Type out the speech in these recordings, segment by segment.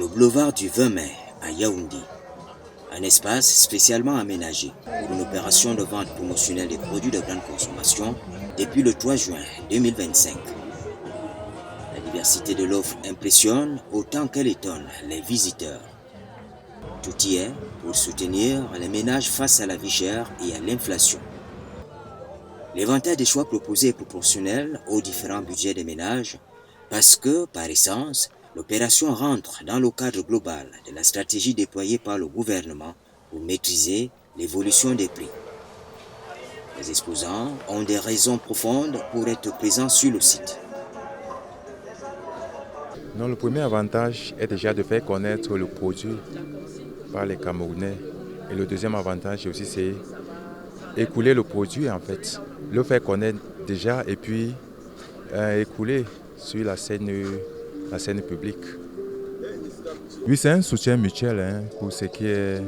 le boulevard du 20 mai à Yaoundé, un espace spécialement aménagé pour une opération de vente promotionnelle des produits de grande consommation depuis le 3 juin 2025. La diversité de l'offre impressionne autant qu'elle étonne les visiteurs. Tout y est pour soutenir les ménages face à la vie chère et à l'inflation. L'éventail des choix proposés est proportionnel aux différents budgets des ménages parce que, par essence, l'opération rentre dans le cadre global de la stratégie déployée par le gouvernement pour maîtriser l'évolution des prix. Les exposants ont des raisons profondes pour être présents sur le site. Non, le premier avantage est déjà de faire connaître le produit par les Camerounais. Et le deuxième avantage aussi, c'est écouler le produit en fait. Le faire connaître déjà et puis écouler sur la scène publique. Oui, c'est un soutien mutuel pour ce qui est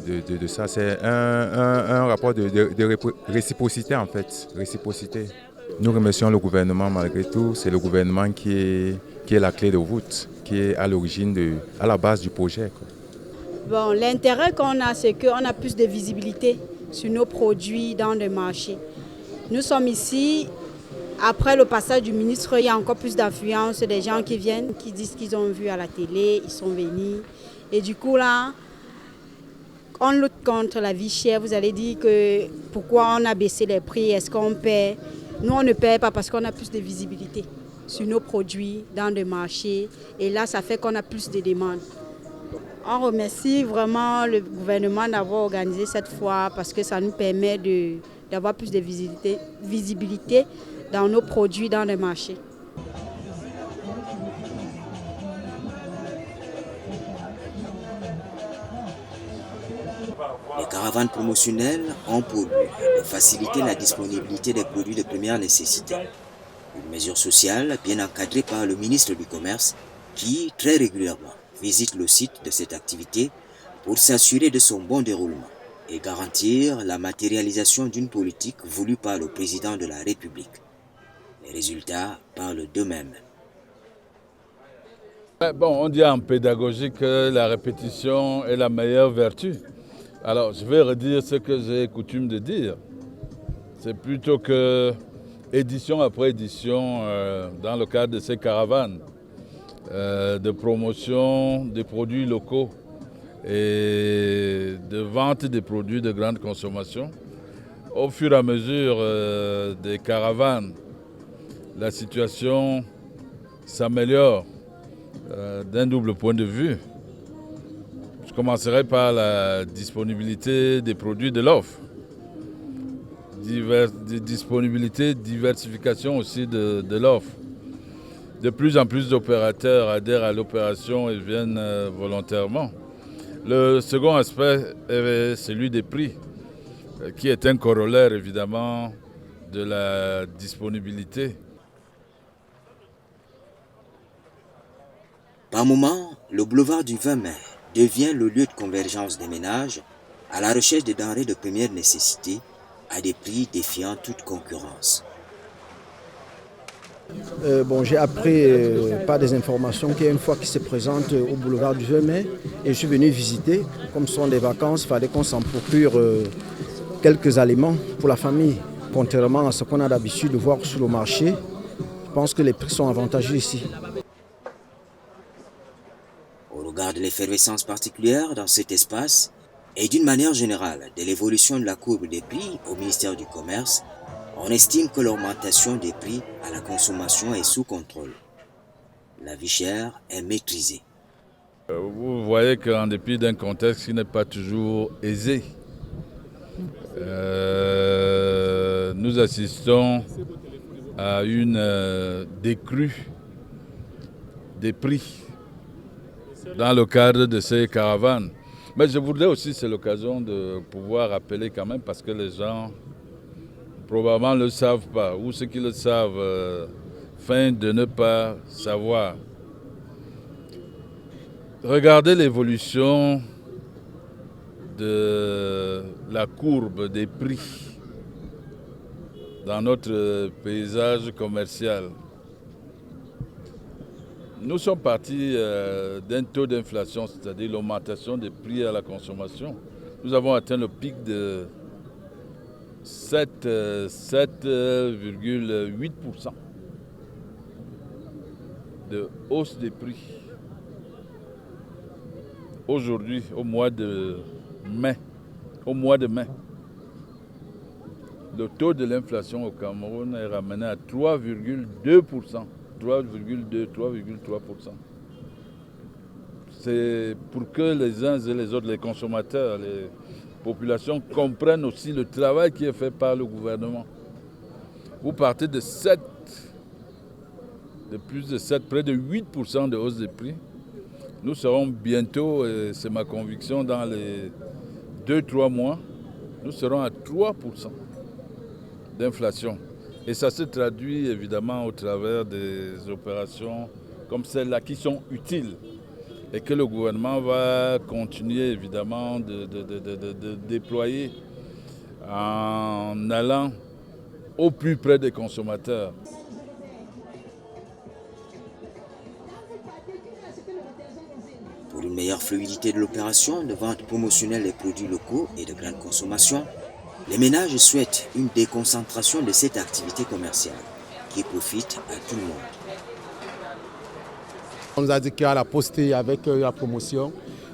de ça. C'est un rapport de réciprocité en fait. Réciprocité. Nous remercions le gouvernement malgré tout. C'est le gouvernement qui est la clé de voûte, qui est à l'origine, à la base du projet, quoi. Bon, l'intérêt qu'on a, c'est qu'on a plus de visibilité sur nos produits dans le marché. Nous sommes ici, après le passage du ministre, il y a encore plus d'affluence des gens qui viennent, qui disent qu'ils ont vu à la télé, ils sont venus. Et du coup là, on lutte contre la vie chère. Vous allez dire que pourquoi on a baissé les prix, est-ce qu'on paie? Nous, on ne paie pas parce qu'on a plus de visibilité sur nos produits dans le marché. Et là, ça fait qu'on a plus de demandes. On remercie vraiment le gouvernement d'avoir organisé cette foire parce que ça nous permet d'avoir plus de visibilité dans nos produits dans le marché. Les caravanes promotionnelles ont pour but de faciliter la disponibilité des produits de première nécessité. Une mesure sociale bien encadrée par le ministre du Commerce qui, très régulièrement, visite le site de cette activité pour s'assurer de son bon déroulement et garantir la matérialisation d'une politique voulue par le président de la République. Les résultats parlent d'eux-mêmes. Bon, on dit en pédagogie que la répétition est la meilleure vertu. Alors, je vais redire ce que j'ai coutume de dire. C'est plutôt que édition après édition, dans le cadre de ces caravanes, de promotion des produits locaux et de vente des produits de grande consommation. Au fur et à mesure des caravanes, la situation s'améliore d'un double point de vue. Je commencerai par la disponibilité des produits de l'offre. Disponibilité, diversification aussi de l'offre. De plus en plus d'opérateurs adhèrent à l'opération et viennent volontairement. Le second aspect est celui des prix, qui est un corollaire évidemment de la disponibilité. Par moments, le boulevard du 20 mai devient le lieu de convergence des ménages à la recherche des denrées de première nécessité à des prix défiant toute concurrence. J'ai appris par des informations qu'il y a une fois qui se présente au boulevard du 20 mai et je suis venu visiter. Comme ce sont des vacances, il fallait qu'on s'en procure quelques aliments pour la famille. Contrairement à ce qu'on a l'habitude de voir sur le marché, je pense que les prix sont avantageux ici. Au regard de l'effervescence particulière dans cet espace et d'une manière générale de l'évolution de la courbe des prix au ministère du Commerce, on estime que l'augmentation des prix à la consommation est sous contrôle. La vie chère est maîtrisée. Vous voyez qu'en dépit d'un contexte qui n'est pas toujours aisé, nous assistons à une décrue des prix dans le cadre de ces caravanes. Mais je voudrais aussi, c'est l'occasion de pouvoir rappeler quand même, parce que les gens probablement ne le savent pas, ou ceux qui le savent feignent de ne pas savoir. Regardez l'évolution de la courbe des prix dans notre paysage commercial. Nous sommes partis d'un taux d'inflation, c'est-à-dire l'augmentation des prix à la consommation. Nous avons atteint le pic de 7,8% de hausse des prix. Aujourd'hui, au mois de mai, le taux de l'inflation au Cameroun est ramené à 3,2%. 3,3%. C'est pour que les uns et les autres, les consommateurs, les populations comprennent aussi le travail qui est fait par le gouvernement. Vous partez de plus de 7, près de 8% de hausse des prix. Nous serons bientôt, et c'est ma conviction, dans les 2-3 mois, nous serons à 3% d'inflation. Et ça se traduit évidemment au travers des opérations comme celles-là qui sont utiles et que le gouvernement va continuer évidemment de déployer en allant au plus près des consommateurs. Pour une meilleure fluidité de l'opération de vente promotionnelle des produits locaux et de grande consommation, les ménages souhaitent une déconcentration de cette activité commerciale qui profite à tout le monde. On nous a dit qu'il y a la poste avec la promotion.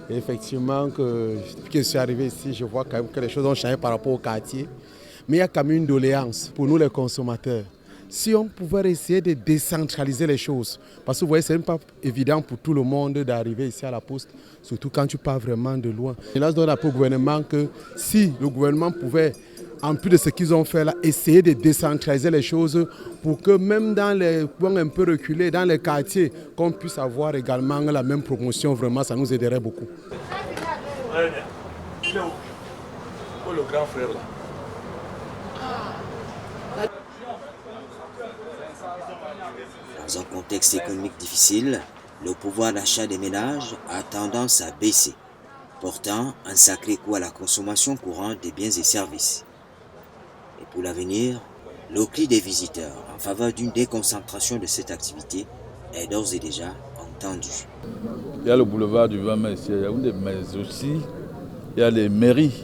Et effectivement, depuis que je suis arrivé ici, je vois quand même que les choses ont changé par rapport au quartier. Mais il y a quand même une doléance pour nous les consommateurs. Si on pouvait essayer de décentraliser les choses, parce que vous voyez, ce n'est pas évident pour tout le monde d'arriver ici à la poste, surtout quand tu pars vraiment de loin. Et là, je donne au gouvernement que si le gouvernement pouvait, en plus de ce qu'ils ont fait là, essayer de décentraliser les choses pour que même dans les coins un peu reculés, dans les quartiers, qu'on puisse avoir également la même promotion, vraiment, ça nous aiderait beaucoup. Il est où? Oh, le grand frère là. Dans un contexte économique difficile, le pouvoir d'achat des ménages a tendance à baisser, portant un sacré coup à la consommation courante des biens et services. Et pour l'avenir, le cri des visiteurs en faveur d'une déconcentration de cette activité est d'ores et déjà entendu. Il y a le boulevard du 20 mai ici, mais aussi il y a les mairies,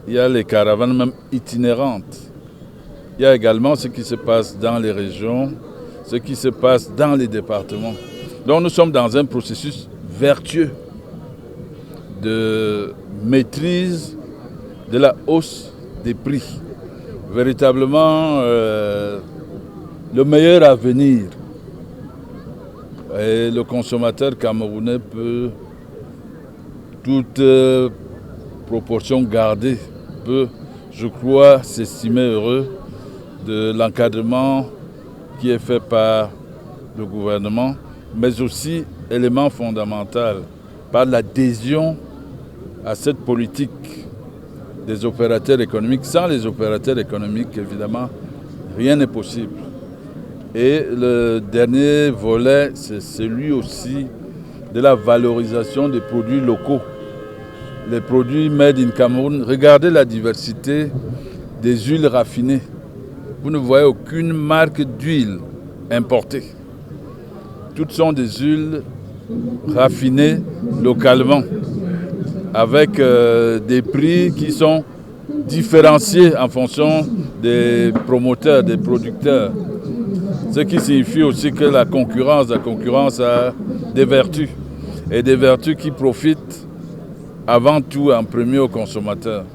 il y a les caravanes même itinérantes. Il y a également ce qui se passe dans les régions, ce qui se passe dans les départements. Donc nous sommes dans un processus vertueux de maîtrise de la hausse des prix. Véritablement le meilleur avenir. Et le consommateur camerounais peut, toute proportion gardée, peut, je crois, s'estimer heureux de l'encadrement qui est fait par le gouvernement, mais aussi, élément fondamental, par l'adhésion à cette politique des opérateurs économiques. Sans les opérateurs économiques, évidemment, rien n'est possible. Et le dernier volet, c'est celui aussi de la valorisation des produits locaux. Les produits made in Cameroun. Regardez la diversité des huiles raffinées. Vous ne voyez aucune marque d'huile importée. Toutes sont des huiles raffinées localement, avec des prix qui sont différenciés en fonction des promoteurs, des producteurs. Ce qui signifie aussi que la concurrence a des vertus, et des vertus qui profitent avant tout en premier aux consommateurs.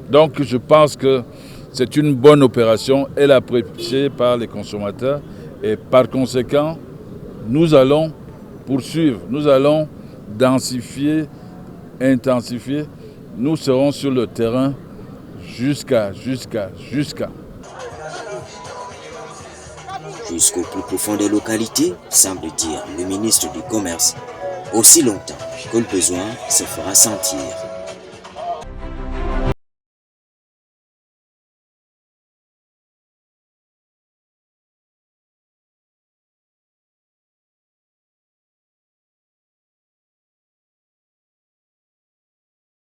Donc je pense que c'est une bonne opération, elle est appréciée par les consommateurs et par conséquent, nous allons poursuivre, nous allons densifier, intensifier, nous serons sur le terrain jusqu'à. Jusqu'au plus profond des localités, semble dire le ministre du Commerce, aussi longtemps que le besoin se fera sentir.